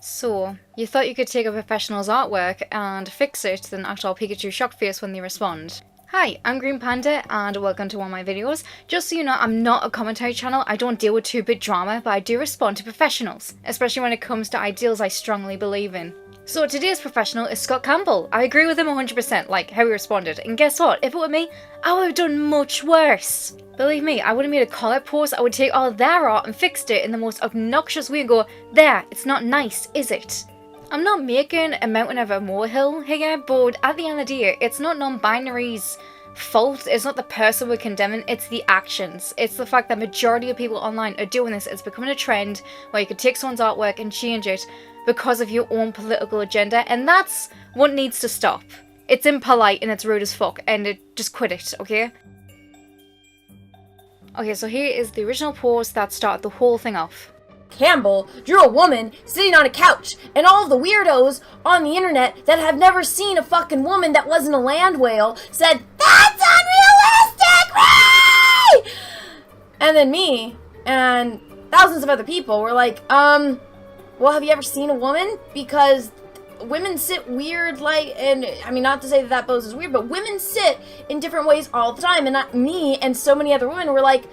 So, you thought you could take a professional's artwork and fix it, then act all Pikachu shock face when they respond. Hi, I'm GreenPanda and welcome to one of my videos. Just so you know, I'm not a commentary channel, I don't deal with 2-bit drama, but I do respond to professionals, especially when it comes to ideals I strongly believe in. So today's professional is Scott Campbell. I agree with him 100%, like how he responded, and guess what, if it were me, I would have done much worse. Believe me, I would have made a call-out post, I would take all their art and fixed it in the most obnoxious way and go, there, it's not nice, is it? I'm not making a mountain of a molehill here, but at the end of the day, it's not non-binary's fault, it's not the person we're condemning, it's the actions. It's the fact that majority of people online are doing this. It's becoming a trend where you can take someone's artwork and change it because of your own political agenda, and that's what needs to stop. It's impolite and it's rude as fuck, and just quit it, okay? Okay, so here is the original post that started the whole thing off. Campbell drew a woman sitting on a couch, and all of the weirdos on the internet that have never seen a fucking woman that wasn't a land whale said, "That's unrealistic, Ray!" And then me and thousands of other people were like, well, have you ever seen a woman? Because women sit weird, like, and I mean, not to say that that pose is weird, but women sit in different ways all the time, and not me and so many other women were like,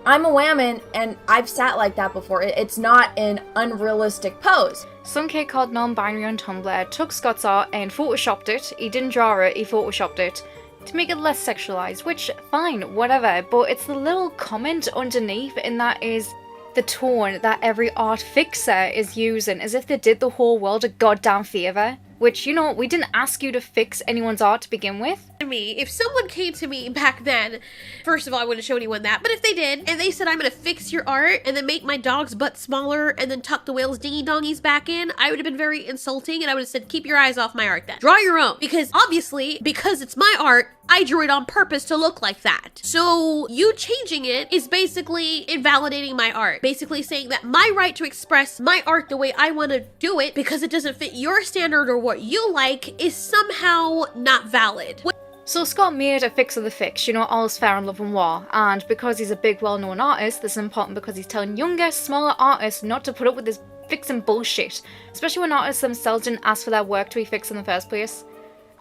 I'm a woman and I've sat like that before. It's not an unrealistic pose. Some kid called Nonbinary on Tumblr took Scott's art and photoshopped it. He didn't draw it, he photoshopped it to make it less sexualized, which, fine, whatever, but it's the little comment underneath, and that is the tone that every art fixer is using, as if they did the whole world a goddamn favour. Which, you know, we didn't ask you to fix anyone's art to begin with. If someone came to me back then, first of all, I wouldn't show anyone that, but if they did, and they said, I'm gonna fix your art, and then make my dog's butt smaller, and then tuck the whale's dingy-dongies back in, I would have been very insulting, and I would have said, keep your eyes off my art then. Draw your own. Because, obviously, because it's my art, I drew it on purpose to look like that. So, you changing it is basically invalidating my art. Basically saying that my right to express my art the way I want to do it, because it doesn't fit your standard or what you like, is somehow not valid. So Scott made a fix of the fix, you know, all's fair in love and war, and because he's a big well-known artist, this is important because he's telling younger, smaller artists not to put up with this fixing bullshit, especially when artists themselves didn't ask for their work to be fixed in the first place.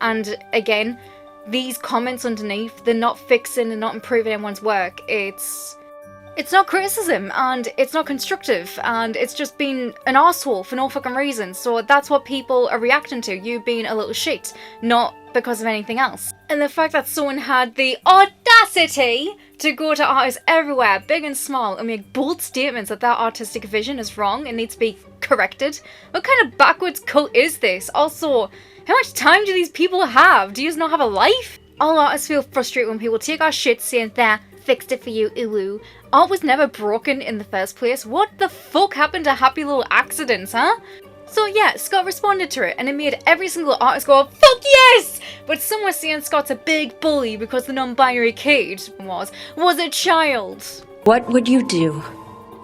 And again, these comments underneath, they're not fixing and not improving anyone's work. It's not criticism, and it's not constructive, and it's just being an arsehole for no fucking reason. So that's what people are reacting to, you being a little shit, not because of anything else. And the fact that someone had the audacity to go to artists everywhere, big and small, and make bold statements that their artistic vision is wrong and needs to be corrected. What kind of backwards cult is this? Also, how much time do these people have? Do you just not have a life? All artists feel frustrated when people take our shit saying, there, fixed it for you, ooh. Art was never broken in the first place. What the fuck happened to happy little accidents, huh? So yeah, Scott responded to it, and it made every single artist go, fuck yes! But some were saying Scott's a big bully because the non-binary kid was a child. What would you do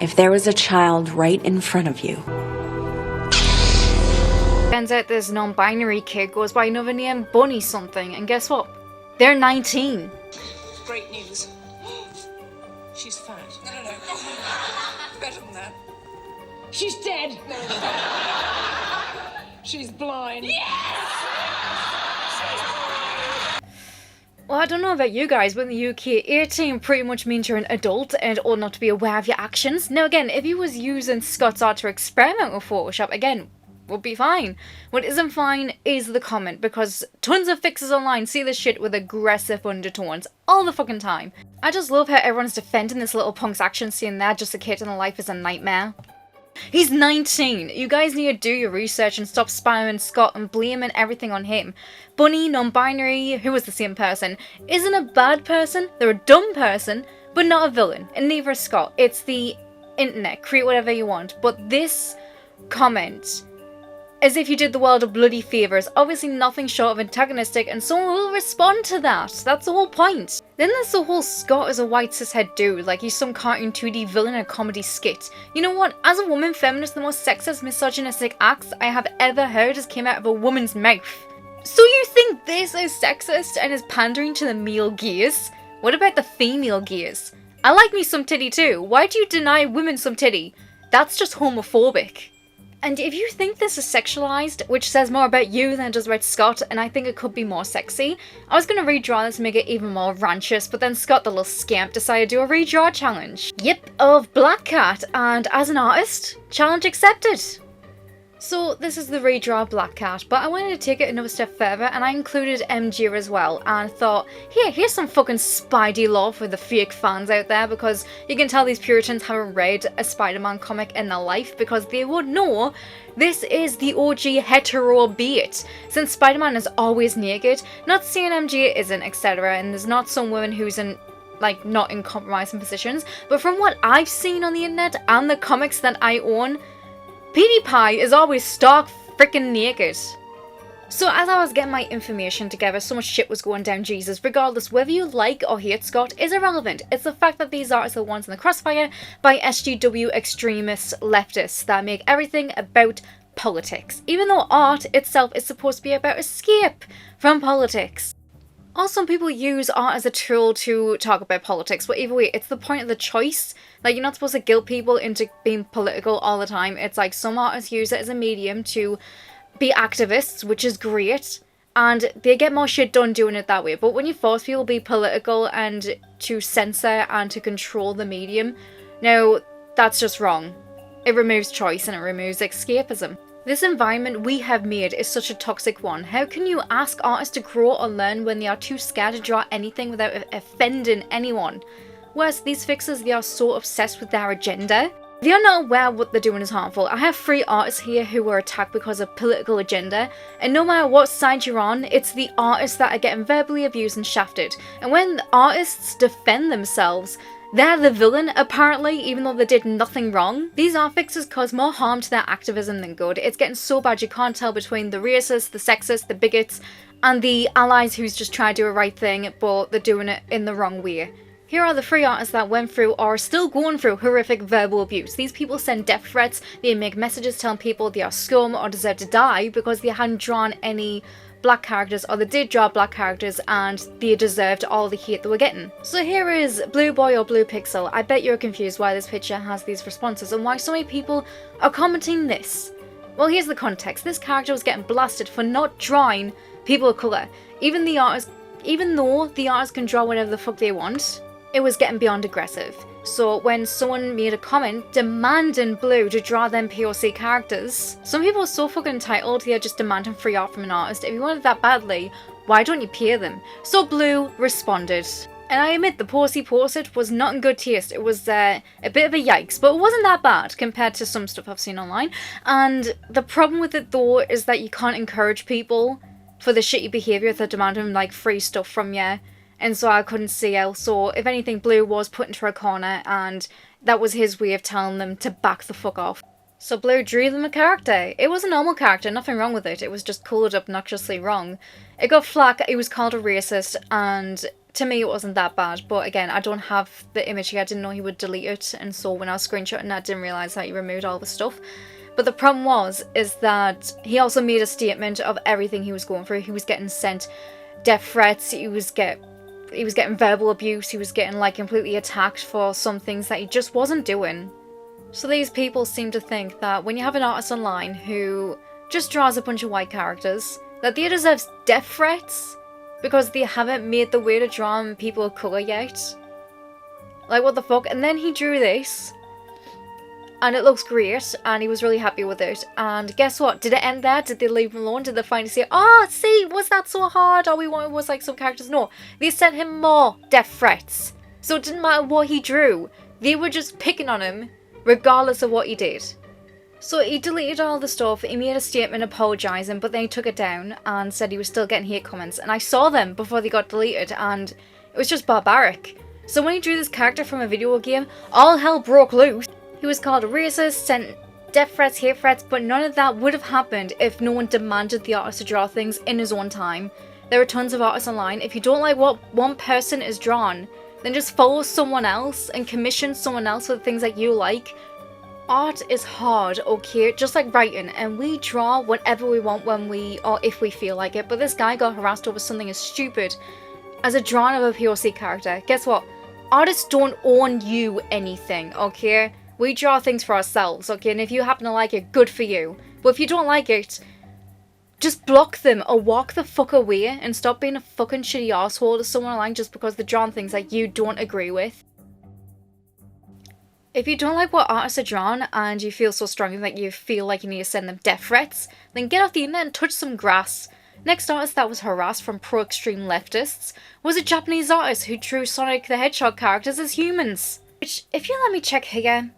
if there was a child right in front of you? Turns out this non-binary kid goes by another name, Bunny something, and guess what? They're 19. Great news. She's fat. No. Better than that. She's dead. No. She's blind. Yes! Well, I don't know about you guys, but in the UK, 18 pretty much means you're an adult and ought not to be aware of your actions. Now again, if he was using Scott's art to experiment with Photoshop, again, would be fine. What isn't fine is the comment, because tons of fixers online see this shit with aggressive undertones all the fucking time. I just love how everyone's defending this little punk's actions, saying they're just a kid and life is a nightmare. He's 19. You guys need to do your research and stop spamming Scott and blaming everything on him. Bunny, non-binary, who is the same person, isn't a bad person, they're a dumb person, but not a villain, and neither is Scott. It's the internet, create whatever you want, but this comment, as if you did the world a bloody favour, is obviously nothing short of antagonistic, and someone will respond to that. That's the whole point. Then there's the whole Scott is a white cishet dude, like he's some cartoon 2D villain in a comedy skit. You know what? As a woman feminist, the most sexist, misogynistic acts I have ever heard has came out of a woman's mouth. So you think this is sexist and is pandering to the male gaze? What about the female gaze? I like me some titty too. Why do you deny women some titty? That's just homophobic. And if you think this is sexualized, which says more about you than it does about Scott, and I think it could be more sexy, I was going to redraw this and make it even more ranchous, but then Scott, the little scamp, decided to do a redraw challenge. Yep, of Black Cat, and as an artist, challenge accepted. So this is the redraw Black Cat, but I wanted to take it another step further, and I included MG as well, and thought, here's some fucking Spidey love for the fake fans out there, because you can tell these Puritans haven't read a Spider-Man comic in their life, because they would know this is the OG hetero beat, since Spider-Man is always naked, not saying MG isn't, etc., and there's not some women who's in not in compromising positions, but from what I've seen on the internet and the comics that I own, Petey Pie is always stark freaking naked. So as I was getting my information together, so much shit was going down Jesus. Regardless, whether you like or hate Scott is irrelevant. It's the fact that these artists are the ones in the crossfire by SJW extremist leftists that make everything about politics. Even though art itself is supposed to be about escape from politics. Also, some people use art as a tool to talk about politics, but either way, it's the point of the choice. You're not supposed to guilt people into being political all the time. It's some artists use it as a medium to be activists, which is great, and they get more shit done doing it that way. But when you force people to be political and to censor and to control the medium, no, that's just wrong. It removes choice and it removes escapism. This environment we have made is such a toxic one. How can you ask artists to grow or learn when they are too scared to draw anything without offending anyone? Whereas these fixers, they are so obsessed with their agenda. They are not aware what they're doing is harmful. I have 3 artists here who were attacked because of political agenda, and no matter what side you're on, it's the artists that are getting verbally abused and shafted. And when the artists defend themselves, they're the villain, apparently, even though they did nothing wrong. These art fixers cause more harm to their activism than good. It's getting so bad you can't tell between the racists, the sexists, the bigots, and the allies who's just trying to do the right thing, but they're doing it in the wrong way. Here are the 3 artists that went through or are still going through horrific verbal abuse. These people send death threats, they make messages telling people they are scum or deserve to die because they hadn't drawn any black characters, or they did draw black characters and they deserved all the hate they were getting. So here is Blue Boy or Blue Pixel. I bet you're confused why this picture has these responses and why so many people are commenting this. Well, here's the context. This character was getting blasted for not drawing people of colour. Even though the artists can draw whatever the fuck they want, it was getting beyond aggressive. So when someone made a comment demanding Blue to draw them POC characters, some people are so fucking entitled they're just demanding free art from an artist. If you want it that badly, why don't you pay them? So Blue responded. And I admit the post he posted was not in good taste. It was a bit of a yikes, but it wasn't that bad compared to some stuff I've seen online. And the problem with it though is that you can't encourage people for the shitty behaviour if they're demanding free stuff from you. And so I couldn't see how. So if anything, Blue was put into a corner and that was his way of telling them to back the fuck off. So Blue drew them a character. It was a normal character, nothing wrong with it. It was just coloured obnoxiously wrong. It got flack, it was called a racist, and to me it wasn't that bad. But again, I don't have the image here, I didn't know he would delete it. And so when I was screenshotting, I didn't realise that he removed all the stuff. But the problem is that he also made a statement of everything he was going through. He was getting sent death threats, he was getting verbal abuse, he was getting completely attacked for some things that he just wasn't doing. So these people seem to think that when you have an artist online who just draws a bunch of white characters, that they deserve death threats because they haven't made the way to draw people of colour yet. What the fuck? And then he drew this, and it looks great, and he was really happy with it. And guess what? Did it end there? Did they leave him alone? Did they finally say, oh, see, was that so hard? All we wanted was some characters? No, they sent him more death threats. So it didn't matter what he drew. They were just picking on him, regardless of what he did. So he deleted all the stuff, he made a statement apologising, but then he took it down and said he was still getting hate comments. And I saw them before they got deleted, and it was just barbaric. So when he drew this character from a video game, all hell broke loose. He was called a racist, sent death threats, hate threats, but none of that would have happened if no one demanded the artist to draw things in his own time. There are tons of artists online. If you don't like what one person is drawn, then just follow someone else and commission someone else for the things that you like. Art is hard, okay? Just like writing, and we draw whatever we want when or if we feel like it. But this guy got harassed over something as stupid as a drawing of a POC character. Guess what? Artists don't own you anything, okay? We draw things for ourselves, okay? And if you happen to like it, good for you. But if you don't like it, just block them or walk the fuck away and stop being a fucking shitty asshole to someone online just because they're drawing things that you don't agree with. If you don't like what artists are drawn and you feel so strongly that you feel like you need to send them death threats, then get off the internet and touch some grass. Next artist that was harassed from pro-extreme leftists was a Japanese artist who drew Sonic the Hedgehog characters as humans. Which, if you let me check here,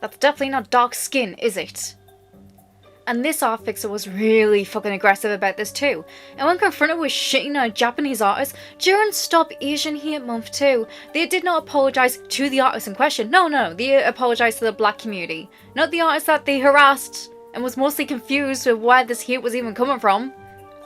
that's definitely not dark skin, is it? And this art fixer was really fucking aggressive about this too. And when confronted with shitting on a Japanese artist during Stop Asian Hate Month too, they did not apologise to the artist in question. No, they apologised to the black community. Not the artist that they harassed and was mostly confused with where this hate was even coming from.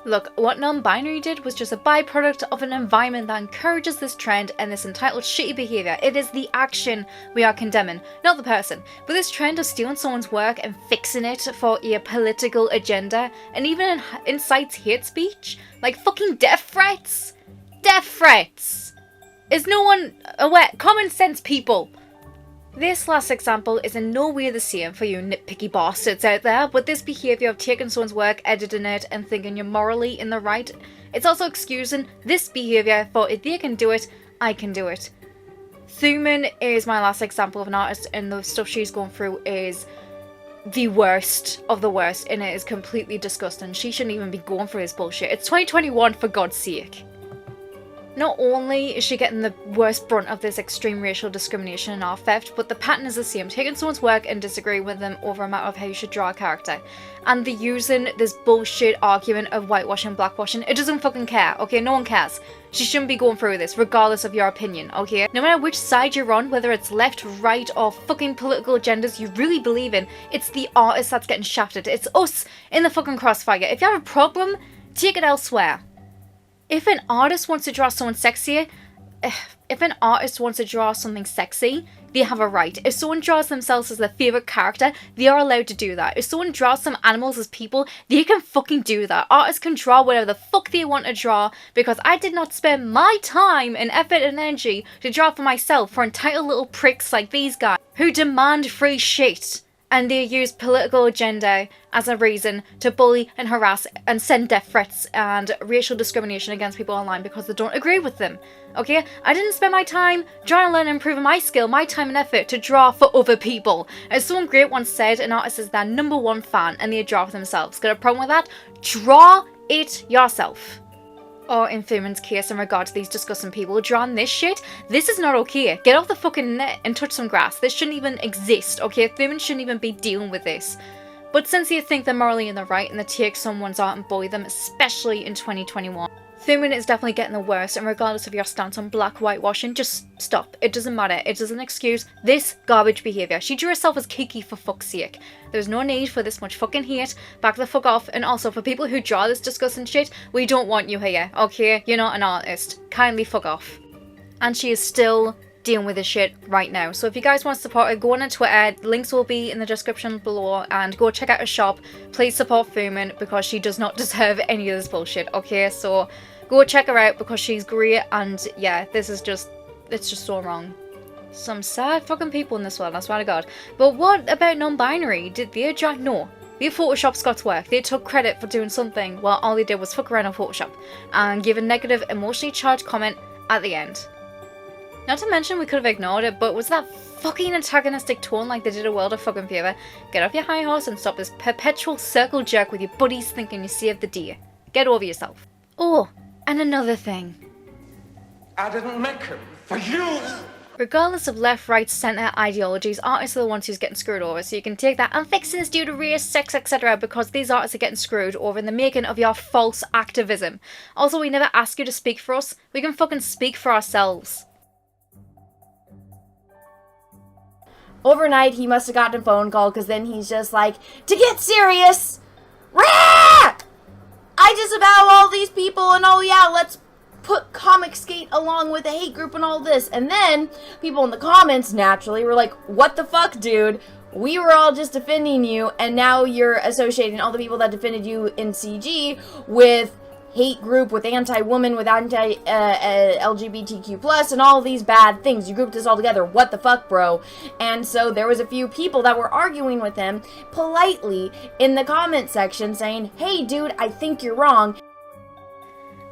Look, what Nonbinary did was just a byproduct of an environment that encourages this trend and this entitled shitty behaviour. It is the action we are condemning, not the person. But this trend of stealing someone's work and fixing it for a political agenda, and even incites hate speech, like fucking death threats. Death threats! Is no one aware? Common sense, people! This last example is in no way the same for you nitpicky bastards out there, but this behaviour of taking someone's work, editing it, and thinking you're morally in the right, it's also excusing this behaviour for if they can do it, I can do it. Thuman is my last example of an artist, and the stuff she's going through is the worst of the worst, and it is completely disgusting. She shouldn't even be going through this bullshit. It's 2021, for God's sake. Not only is she getting the worst brunt of this extreme racial discrimination and art theft, but the pattern is the same, taking someone's work and disagreeing with them over a matter of how you should draw a character. And they're using this bullshit argument of whitewashing, blackwashing. It doesn't fucking care, okay? No one cares. She shouldn't be going through this, regardless of your opinion, okay? No matter which side you're on, whether it's left, right, or fucking political agendas you really believe in, it's the artist that's getting shafted. It's us in the fucking crossfire. If you have a problem, take it elsewhere. If an artist wants to draw someone sexier, if an artist wants to draw something sexy, they have a right. If someone draws themselves as their favourite character, they are allowed to do that. If someone draws some animals as people, they can fucking do that. Artists can draw whatever the fuck they want to draw, because I did not spend my time and effort and energy to draw for myself for entitled little pricks like these guys who demand free shit. And they use political agenda as a reason to bully and harass and send death threats and racial discrimination against people online because they don't agree with them. Okay? I didn't spend my time trying to learn and improving my skill, my time and effort to draw for other people. As someone great once said, an artist is their #1 fan and they draw for themselves. Got a problem with that? Draw it yourself. Or in Thuman's case, in regard to these disgusting people drawing this shit, this is not okay. Get off the fucking net and touch some grass. This shouldn't even exist, okay? Thuman shouldn't even be dealing with this. But since you think they're morally in the right and they take someone's art and bully them, especially in 2021, Thuman is definitely getting the worst, and regardless of your stance on black whitewashing, just stop. It doesn't matter. It doesn't excuse this garbage behaviour. She drew herself as Kiki, for fuck's sake. There's no need for this much fucking hate. Back the fuck off. And also, for people who draw this disgusting shit, we don't want you here, okay? You're not an artist. Kindly fuck off. And she is still dealing with this shit right now. So if you guys want to support her, go on Twitter. Links will be in the description below, and go check out her shop. Please support Thuman, because she does not deserve any of this bullshit, okay? So go check her out because she's great, and yeah, this is just, it's just so wrong. Some sad fucking people in this world, I swear to God. But what about Nonbinary? Did they draw? No. They photoshopped Scott's work. They took credit for doing something while all they did was fuck around on Photoshop and give a negative, emotionally charged comment at the end. Not to mention we could have ignored it, but was that fucking antagonistic tone like they did a world of fucking favour? Get off your high horse and stop this perpetual circle jerk with your buddies thinking you saved the day. Get over yourself. Oh, and another thing. I didn't make him for you! Regardless of left, right, centre ideologies, artists are the ones who's getting screwed over, so you can take that I'm fixing this due to race, sex, etc. because these artists are getting screwed over in the making of your false activism. Also, we never ask you to speak for us. We can fucking speak for ourselves. Overnight, he must have gotten a phone call, because then he's just like, to get serious! Rah! I disavow all these people, and oh yeah, let's put Comic Skate along with a hate group and all this. And then people in the comments naturally were like, what the fuck, dude? We were all just defending you, and now you're associating all the people that defended you in CG with hate group with anti-woman, with anti-LGBTQ+, and all these bad things. You grouped this all together. What the fuck, bro? And so there was a few people that were arguing with him politely in the comment section saying, hey, dude, I think you're wrong.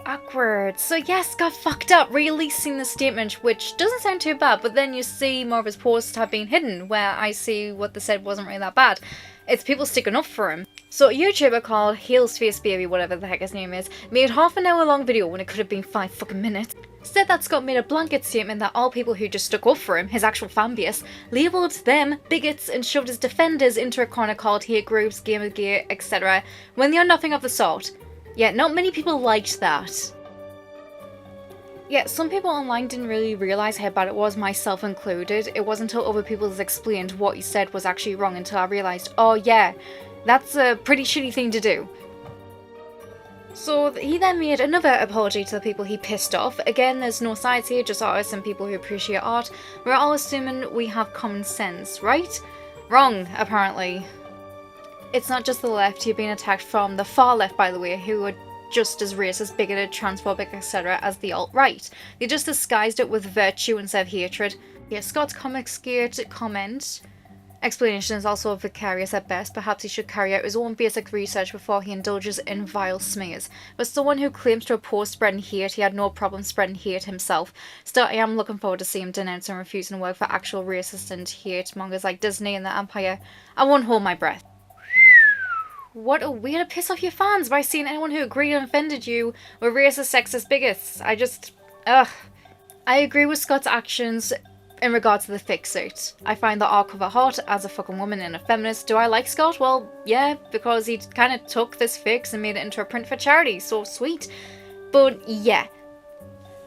Awkward. So yes, got fucked up releasing the statement, which doesn't sound too bad, but then you see more of his posts have been hidden, where I see what they said wasn't really that bad. It's people sticking up for him. So a YouTuber called Heels Face Baby, whatever the heck his name is, made half an hour long video when it could have been 5 fucking minutes. Said that Scott made a blanket statement that all people who just stuck up for him, his actual fan base, labelled them bigots and shoved his defenders into a corner called hate groups, gamergate, etc. when they are nothing of the sort. Yeah, not many people liked that. Yeah, some people online didn't really realise how bad it was, myself included. It wasn't until other people explained what he said was actually wrong until I realised, oh yeah, that's a pretty shitty thing to do. So he then made another apology to the people he pissed off. Again, there's no sides here, just artists and people who appreciate art. We're all assuming we have common sense, right? Wrong, apparently. It's not just the left, you're being attacked from the far left, by the way, who are just as racist, bigoted, transphobic, etc. as the alt-right. They just disguised it with virtue instead of hatred. Yeah, Scott's Comicsgate comment. Explanation is also vicarious at best. Perhaps he should carry out his own basic research before he indulges in vile smears. But someone who claims to oppose spreading hate, he had no problem spreading hate himself. Still, I am looking forward to seeing him denounce and refusing to work for actual racist and hate mongers like Disney and the Empire. I won't hold my breath. What a way to piss off your fans by seeing anyone who agreed and offended you were racist, sexist, bigots. Ugh. I agree with Scott's actions in regards to the fix suit. I find the arc cover hot as a fucking woman and a feminist. Do I like Scott? Well, yeah, because he kind of took this fix and made it into a print for charity, so sweet. But yeah.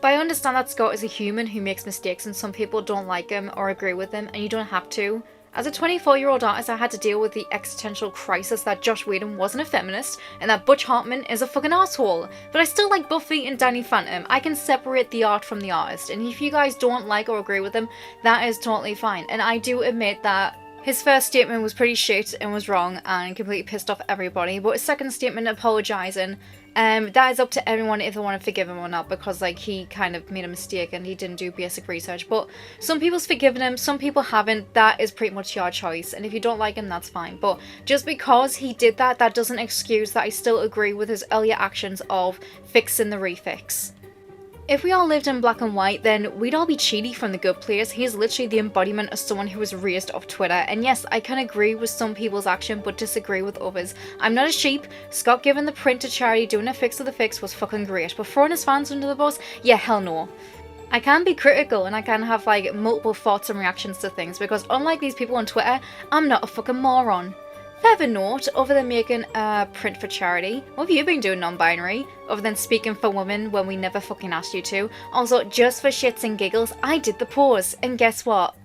But I understand that Scott is a human who makes mistakes and some people don't like him or agree with him, and you don't have to. As a 24-year-old artist, I had to deal with the existential crisis that Josh Whedon wasn't a feminist and that Butch Hartman is a fucking asshole. But I still like Buffy and Danny Phantom. I can separate the art from the artist, and if you guys don't like or agree with him, that is totally fine. And I do admit that his first statement was pretty shit and was wrong and completely pissed off everybody, but his second statement apologising, that is up to everyone if they want to forgive him or not, because like he kind of made a mistake and he didn't do basic research. But some people's forgiven him, some people haven't. That is pretty much your choice, and if you don't like him, that's fine. But just because he did that, that doesn't excuse that I still agree with his earlier actions of fixing the refix. If we all lived in black and white, then we'd all be Cheaty from The Good Place. He is literally the embodiment of someone who was raised off Twitter. And yes, I can agree with some people's action, but disagree with others. I'm not a sheep. Scott giving the print to charity, doing a fix of the fix was fucking great. But throwing his fans under the bus? Yeah, hell no. I can be critical and I can have like multiple thoughts and reactions to things, because unlike these people on Twitter, I'm not a fucking moron. Further note, other than making a print for charity, what have you been doing, non-binary? Other than speaking for women when we never fucking asked you to. Also, just for shits and giggles, I did the pause, and guess what?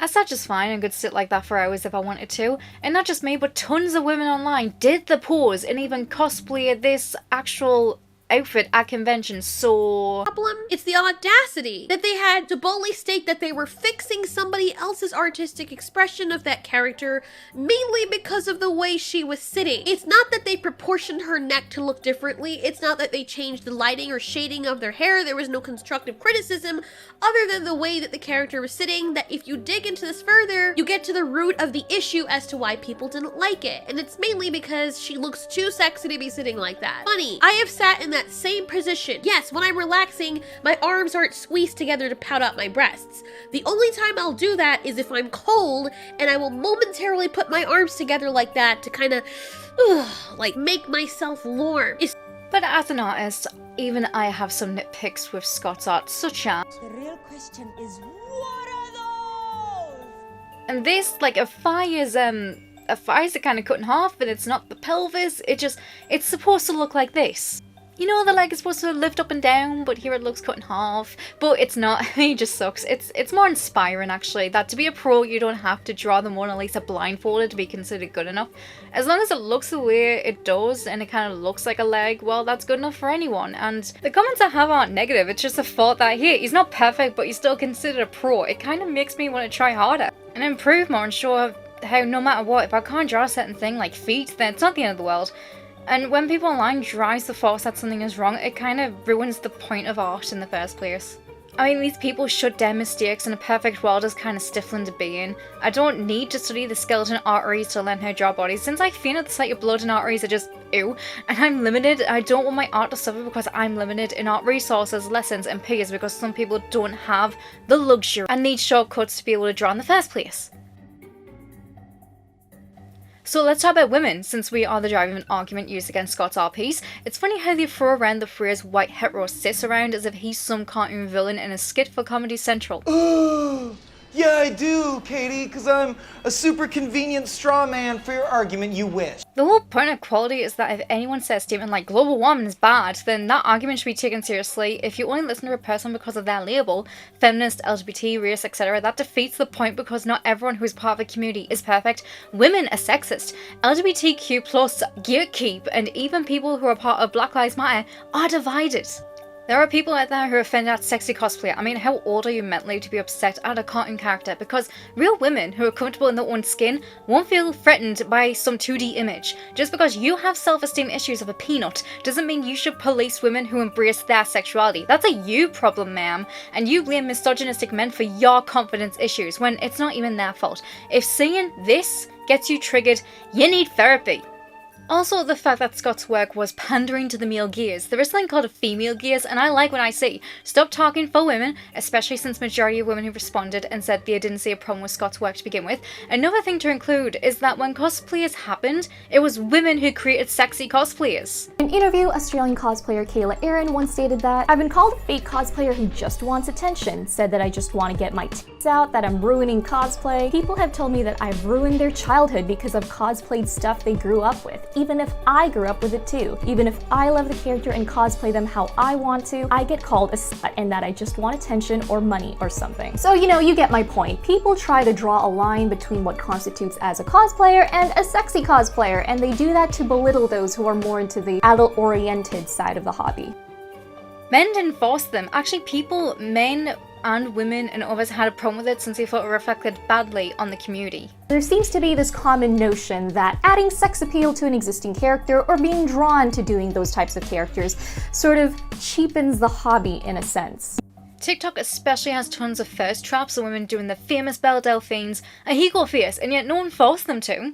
I sat just fine and could sit like that for hours if I wanted to. And not just me, but tons of women online did the pause and even cosplayed this actual outfit at convention. So Problem? It's the audacity that they had to boldly state that they were fixing somebody else's artistic expression of that character mainly because of the way she was sitting. It's not that they proportioned her neck to look differently. It's not that they changed the lighting or shading of their hair. There was no constructive criticism other than the way that the character was sitting, that if you dig into this further, you get to the root of the issue as to why people didn't like it. And it's mainly because she looks too sexy to be sitting like that. Funny, I have sat in that same position. Yes, when I'm relaxing, my arms aren't squeezed together to pout out my breasts. The only time I'll do that is if I'm cold, and I will momentarily put my arms together like that to kind of, like, make myself warm. But as an artist, even I have some nitpicks with Scott's art, such as The real question is, what are those? and this, like, a thigh's kind of cut in half, and it's not the pelvis. It's supposed to look like this. You know, the leg is supposed to lift up and down, but here it looks cut in half. But it's not. He just sucks. It's more inspiring, actually, that to be a pro, you don't have to draw the Mona Lisa blindfolded to be considered good enough. As long as it looks the way it does, and it kind of looks like a leg, well, that's good enough for anyone. And the comments I have aren't negative. It's just a thought that, hey, he's not perfect, but he's still considered a pro. It kind of makes me want to try harder and improve more and show how no matter what, if I can't draw a certain thing like feet, then it's not the end of the world. And when people online drives the force that something is wrong, it kind of ruins the point of art in the first place. I mean, these people shut down mistakes, and a perfect world is kind of stifling to be in. I don't need to study the skeleton arteries to learn how to draw bodies, since I feel at the sight of blood and arteries are just ew, and I'm limited. I don't want my art to suffer because I'm limited in art resources, lessons, and peers because some people don't have the luxury and need shortcuts to be able to draw in the first place. So let's talk about women, since we are the driving argument used against Scott's art piece. It's funny how they throw around the phrase white hetero cis around as if he's some cartoon villain in a skit for Comedy Central. Yeah, I do, Katie, because I'm a super convenient straw man for your argument, you wish. The whole point of equality is that if anyone says a statement like global warming is bad, then that argument should be taken seriously. If you only listen to a person because of their label, feminist, LGBT, race, etc., that defeats the point because not everyone who is part of a community is perfect. Women are sexist, LGBTQ+, gatekeep, and even people who are part of Black Lives Matter are divided. There are people out there who are offended at sexy cosplay. I mean, how old are you mentally to be upset at a cartoon character? Because real women who are comfortable in their own skin won't feel threatened by some 2D image. Just because you have self-esteem issues of a peanut doesn't mean you should police women who embrace their sexuality. That's a you problem, ma'am. And you blame misogynistic men for your confidence issues when it's not even their fault. If seeing this gets you triggered, you need therapy. Also, the fact that Scott's work was pandering to the male gaze. There is something called a female gaze, and I like when I see stop talking for women, especially since majority of women who responded and said they didn't see a problem with Scott's work to begin with. Another thing to include is that when cosplayers happened, it was women who created sexy cosplayers. In an interview, Australian cosplayer Kayla Aaron once stated that, "I've been called a fake cosplayer who just wants attention, said that I just want to get my tits out, that I'm ruining cosplay. People have told me that I've ruined their childhood because I've cosplayed stuff they grew up with. Even if I grew up with it too. Even if I love the character and cosplay them how I want to, I get called a slut and that I just want attention or money or something." So, you know, you get my point. People try to draw a line between what constitutes as a cosplayer and a sexy cosplayer, and they do that to belittle those who are more into the adult-oriented side of the hobby. Men didn't force them. Actually, people, men and women and others had a problem with it since they thought it reflected badly on the community. There seems to be this common notion that adding sex appeal to an existing character or being drawn to doing those types of characters sort of cheapens the hobby in a sense. TikTok especially has tons of thirst traps of women doing the famous Belle Delphines, a Hego face, and yet no one forced them to.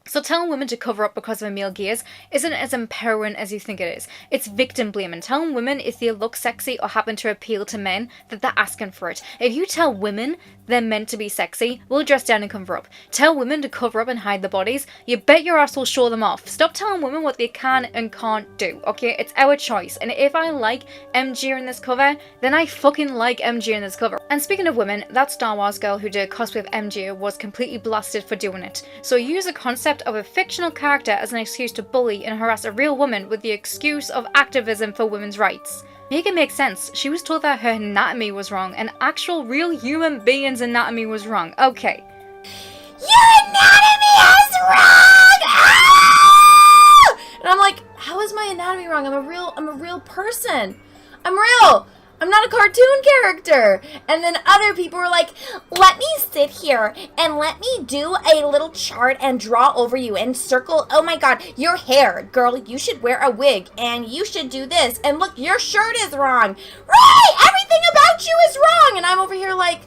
So telling women to cover up because of a male gaze isn't as empowering as you think it is. It's victim blaming. Telling women if they look sexy or happen to appeal to men that they're asking for it. If you tell women they're meant to be sexy, we'll dress down and cover up. Tell women to cover up and hide their bodies, you bet your ass will show them off. Stop telling women what they can and can't do, okay? It's our choice. And if I like MJ in this cover, then I fucking like MJ in this cover. And speaking of women, that Star Wars girl who did cosplay of MJ was completely blasted for doing it. So use the concept of a fictional character as an excuse to bully and harass a real woman with the excuse of activism for women's rights. Make it make sense. She was told that her anatomy was wrong, an actual real human being's anatomy was wrong. Okay. Your anatomy is wrong! Ah! And I'm like, how is my anatomy wrong? I'm a real person. I'm real. I'm not a cartoon character. And then other people were like, let me sit here and let me do a little chart and draw over you and circle. Oh my god, your hair, girl, you should wear a wig and you should do this. And look, your shirt is wrong. Right, everything about you is wrong. And I'm over here like,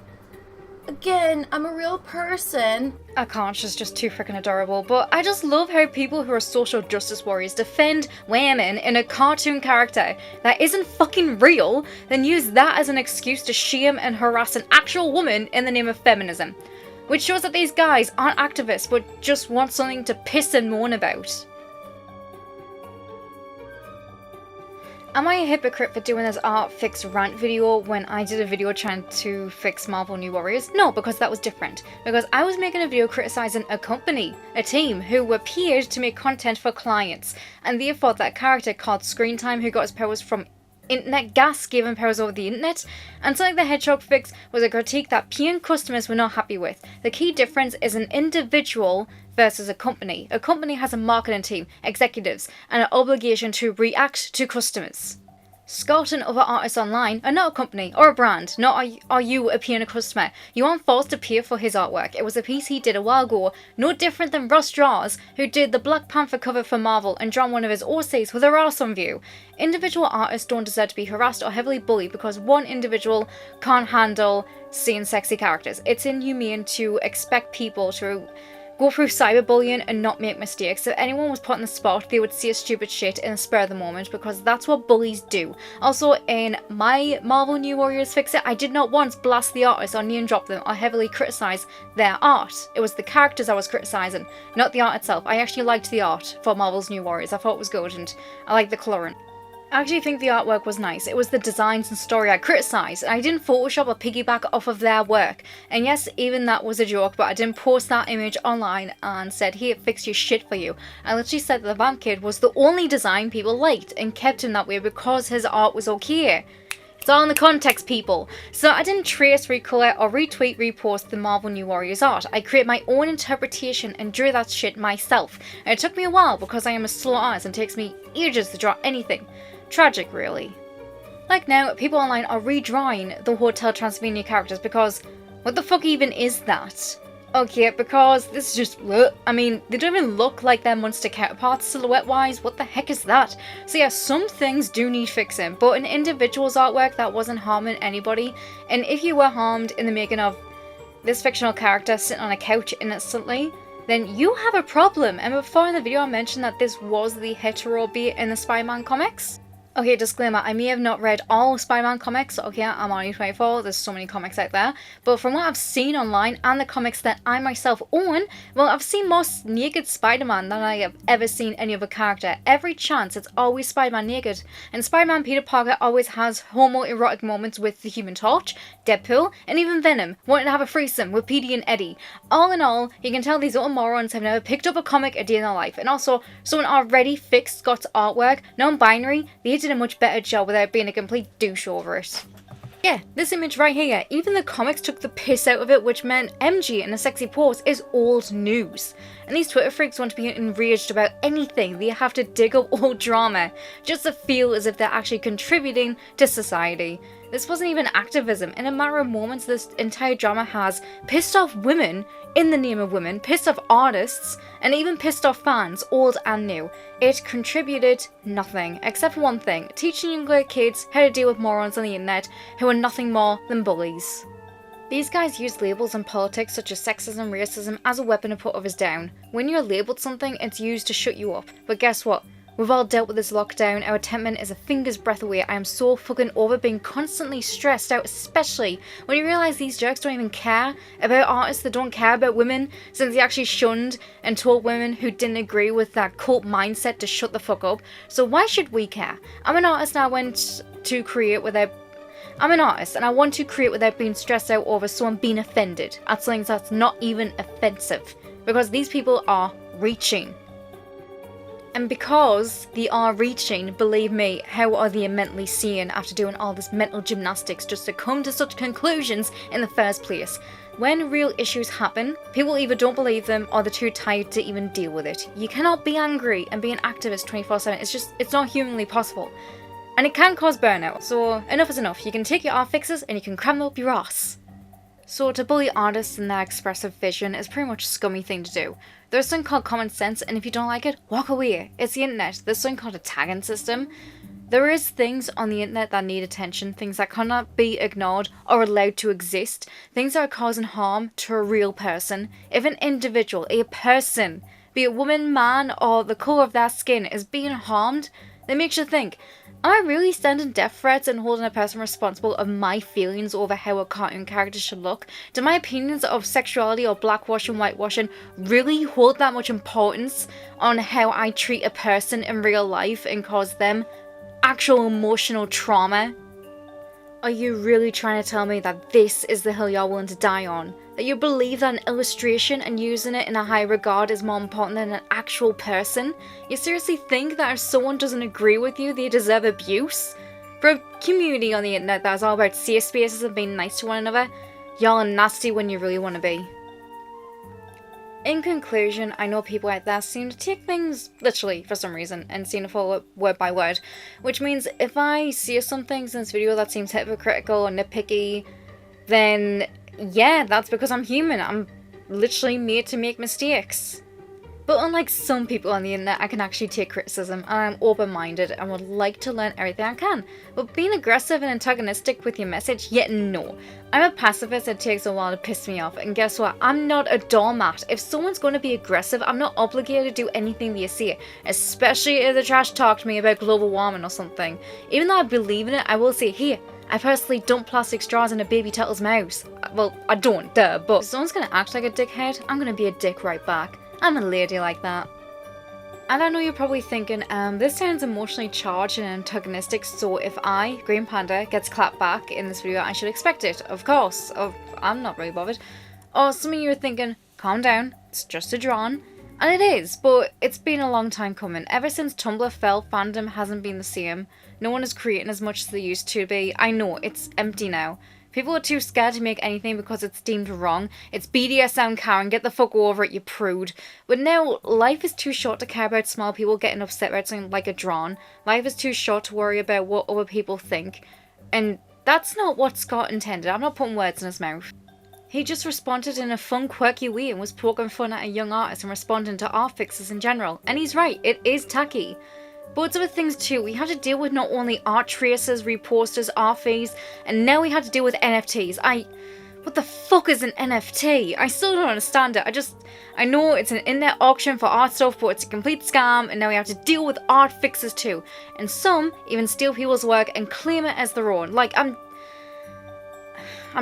again, I'm a real person. I can't, she's just too freaking adorable, but I just love how people who are social justice warriors defend women in a cartoon character that isn't fucking real, then use that as an excuse to shame and harass an actual woman in the name of feminism. Which shows that these guys aren't activists, but just want something to piss and moan about. Am I a hypocrite for doing this art fix rant video when I did a video trying to fix Marvel New Warriors? No, because that was different. Because I was making a video criticizing a company, a team, who were paid to make content for clients, and therefore that character called Screen Time who got his powers from internet gas gave him powers over the internet, and Sonic the Hedgehog fix was a critique that paying customers were not happy with. The key difference is an individual versus a company. A company has a marketing team, executives, and an obligation to react to customers. Scott and other artists online are not a company or a brand, nor are you a paying customer. You aren't forced to pay for his artwork. It was a piece he did a while ago, no different than Ross Draws, who did the Black Panther cover for Marvel and drawn one of his OCs with a awesome view. Individual artists don't deserve to be harassed or heavily bullied because one individual can't handle seeing sexy characters. It's inhumane to expect people to go through cyberbullying and not make mistakes. If anyone was put on the spot, they would say stupid shit in the spur of the moment because that's what bullies do. Also, in my Marvel New Warriors Fix It, I did not once blast the artist or name drop them or heavily criticise their art. It was the characters I was criticising, not the art itself. I actually liked the art for Marvel's New Warriors. I thought it was good and I liked the colouring. I actually think the artwork was nice. It was the designs and story I criticised, and I didn't Photoshop or piggyback off of their work. And yes, even that was a joke, but I didn't post that image online and said, hey, fix your shit for you. I literally said that the Vamp Kid was the only design people liked and kept him that way because his art was okay. It's all in the context, people. So I didn't trace, recolor, or retweet, repost the Marvel New Warriors art. I created my own interpretation and drew that shit myself. And it took me a while because I am a slow artist and it takes me ages to draw anything. Tragic, really. Like now, people online are redrawing the Hotel Transylvania characters because what the fuck even is that? Okay, because this is just I mean, they don't even look like their monster counterparts silhouette-wise. What the heck is that? So yeah, some things do need fixing, but an individual's artwork that wasn't harming anybody, and if you were harmed in the making of this fictional character sitting on a couch innocently, then you have a problem. And before in the video I mentioned that this was the hetero beat in the Spider-Man comics. Okay, disclaimer, I may have not read all Spider-Man comics, okay, I'm only 24, there's so many comics out there, but from what I've seen online and the comics that I myself own, well, I've seen more naked Spider-Man than I have ever seen any other character. Every chance, it's always Spider-Man naked, and Spider-Man Peter Parker always has homoerotic moments with the Human Torch, Deadpool, and even Venom, wanting to have a threesome with Petey and Eddie. All in all, you can tell these little morons have never picked up a comic a day in their life, and also, someone already fixed Scott's artwork, non-binary, they did a much better job without being a complete douche over it. Yeah, this image right here, even the comics took the piss out of it, which meant MJ in a sexy pose is old news. And these Twitter freaks want to be enraged about anything, they have to dig up old drama, just to feel as if they're actually contributing to society. This wasn't even activism. In a matter of moments, this entire drama has pissed off women in the name of women, pissed off artists, and even pissed off fans, old and new. It contributed nothing, except for one thing, teaching younger kids how to deal with morons on the internet who are nothing more than bullies. These guys use labels in politics such as sexism, racism as a weapon to put others down. When you're labelled something, it's used to shut you up. But guess what? We've all dealt with this lockdown, our temperament is a finger's breadth away. I am so fucking over being constantly stressed out, especially when you realise these jerks don't even care about artists that don't care about women, since they actually shunned and told women who didn't agree with that cult mindset to shut the fuck up. So why should we care? I'm an artist and I want to create without being stressed out over someone being offended at something that's not even offensive, because these people are reaching. And because they are reaching, believe me, how are they mentally sane after doing all this mental gymnastics just to come to such conclusions in the first place? When real issues happen, people either don't believe them or they're too tired to even deal with it. You cannot be angry and be an activist 24/7. It's not humanly possible. And it can cause burnout, so enough is enough. You can take your art fixes and you can cram them up your ass. So to bully artists and their expressive vision is pretty much a scummy thing to do. There's something called common sense, and if you don't like it, walk away. It's the internet. There's something called a tagging system. There is things on the internet that need attention, things that cannot be ignored or allowed to exist, things that are causing harm to a real person. If an individual, a person, be it woman, man, or the colour of their skin, is being harmed, it makes you think, am I really sending death threats and holding a person responsible of my feelings over how a cartoon character should look? Do my opinions of sexuality or blackwashing, whitewashing really hold that much importance on how I treat a person in real life and cause them actual emotional trauma? Are you really trying to tell me that this is the hill you're willing to die on? That you believe that an illustration and using it in a high regard is more important than an actual person? You seriously think that if someone doesn't agree with you, they deserve abuse? For a community on the internet that is all about safe spaces and being nice to one another, y'all are nasty when you really want to be. In conclusion, I know people out there seem to take things literally for some reason and seem to follow it word by word, which means if I see some things in this video that seems hypocritical or nitpicky, then yeah, that's because I'm human. I'm literally made to make mistakes. But unlike some people on the internet, I can actually take criticism, and I'm open-minded and would like to learn everything I can. But being aggressive and antagonistic with your message, yet no. I'm a pacifist, it takes a while to piss me off, and guess what? I'm not a doormat. If someone's going to be aggressive, I'm not obligated to do anything they say, especially if they trash talk to me about global warming or something. Even though I believe in it, I will say, here, I personally dump plastic straws in a baby turtle's mouth. Well, I don't, duh, but if someone's going to act like a dickhead, I'm going to be a dick right back. I'm a lady like that. And I know you're probably thinking, this sounds emotionally charged and antagonistic, so if I, GreenPanda, gets clapped back in this video, I should expect it, of course. I'm not really bothered. Or some of you are thinking, calm down, it's just a drawn. And it is, but it's been a long time coming. Ever since Tumblr fell, fandom hasn't been the same. No one is creating as much as they used to be. I know, it's empty now. People are too scared to make anything because it's deemed wrong. It's BDSM, Karen, get the fuck over it, you prude. But now, life is too short to care about small people getting upset about something like a drawn. Life is too short to worry about what other people think. And that's not what Scott intended. I'm not putting words in his mouth. He just responded in a fun, quirky way and was poking fun at a young artist and responding to art fixes in general. And he's right, it is tacky. But it's other things too. We had to deal with not only art traces, reposters, art fees, and now we had to deal with NFTs. What the fuck is an NFT? I still don't understand it. I know it's an internet auction for art stuff, but it's a complete scam, and now we have to deal with art fixes too. And some even steal people's work and claim it as their own. Like, I'm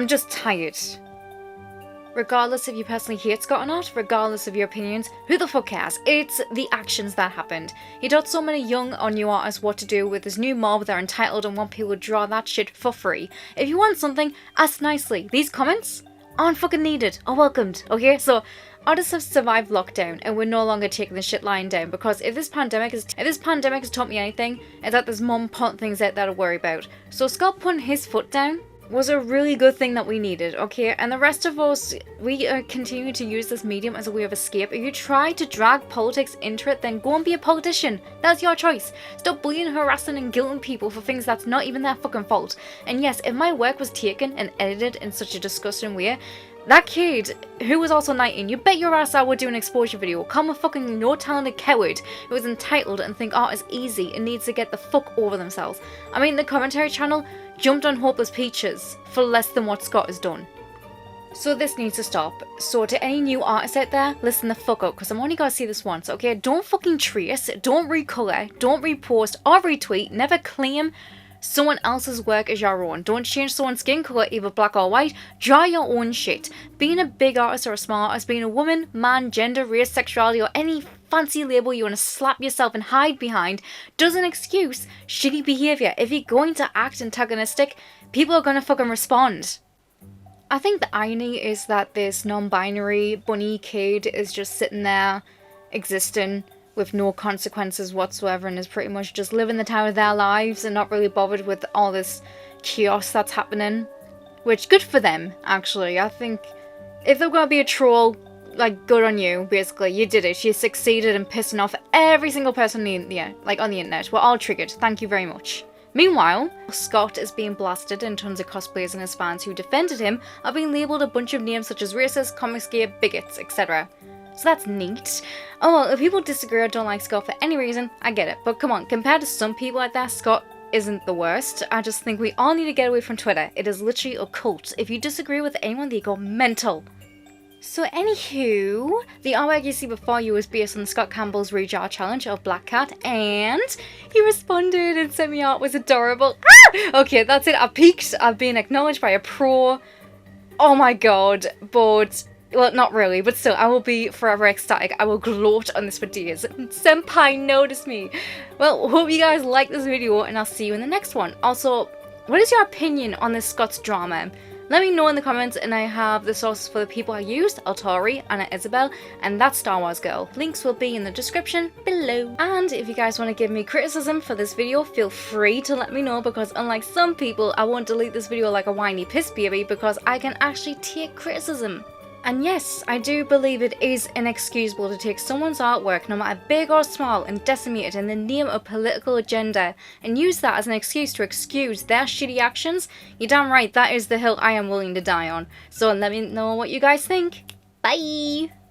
just tired. Regardless if you personally hate Scott or not, regardless of your opinions, who the fuck cares? It's the actions that happened. He taught so many young or new artists what to do with his new mob. They're entitled and want people to draw that shit for free. If you want something, ask nicely. These comments aren't fucking needed or welcomed, okay? So, artists have survived lockdown and we're no longer taking the shit lying down, because if this pandemic has taught me anything, it's that there's more important things out there to worry about. So Scott putting his foot down was a really good thing that we needed, okay? And the rest of us, we continue to use this medium as a way of escape. If you try to drag politics into it, then go and be a politician. That's your choice. Stop bullying, harassing, and guilting people for things that's not even their fucking fault. And yes, if my work was taken and edited in such a disgusting way, that kid, who was also 19, you bet your ass I would do an exposure video. Call a fucking no-talented coward who is entitled and think art is easy and needs to get the fuck over themselves. I mean, the commentary channel jumped on Hopeless Peaches for less than what Scott has done. So this needs to stop. So to any new artists out there, listen the fuck up, because I'm only gonna see this once, okay? Don't fucking trace, don't recolor, don't repost or retweet, never claim someone else's work as your own. Don't change someone's skin colour, either black or white. Draw your own shit. Being a big artist or a small artist, being a woman, man, gender, race, sexuality, or any fancy label you want to slap yourself and hide behind doesn't excuse shitty behaviour. If you're going to act antagonistic, people are going to fucking respond. I think the irony is that this non-binary bunny kid is just sitting there existing with no consequences whatsoever and is pretty much just living the time of their lives and not really bothered with all this chaos that's happening. Which, good for them, actually. I think if they're gonna be a troll, like, good on you, basically. You did it. You succeeded in pissing off every single person on the internet. We're all triggered. Thank you very much. Meanwhile, Scott is being blasted and tons of cosplayers and his fans who defended him are being labelled a bunch of names such as racist, comics gay, bigots, etc. So that's neat. Oh well, if people disagree or don't like Scott for any reason, I get it. But come on, compared to some people out there, Scott isn't the worst. I just think we all need to get away from Twitter. It is literally a cult. If you disagree with anyone, they go mental. So anywho, the artwork you see before you was based on Scott Campbell's rejar challenge of Black Cat, and he responded and sent me art. Was adorable. Ah! Okay, that's it. I peaked. I've been acknowledged by a pro. Oh my god, but well, not really, but still, I will be forever ecstatic. I will gloat on this for days. Senpai, notice me. Well, hope you guys like this video, and I'll see you in the next one. Also, what is your opinion on this Scott's drama? Let me know in the comments, and I have the sources for the people I used: Altori, Anna Isabel, and that Star Wars girl. Links will be in the description below. And if you guys want to give me criticism for this video, feel free to let me know, because unlike some people, I won't delete this video like a whiny piss baby, because I can actually take criticism. And yes, I do believe it is inexcusable to take someone's artwork, no matter big or small, and decimate it in the name of political agenda, and use that as an excuse to excuse their shitty actions. You're damn right, that is the hill I am willing to die on. So let me know what you guys think. Bye!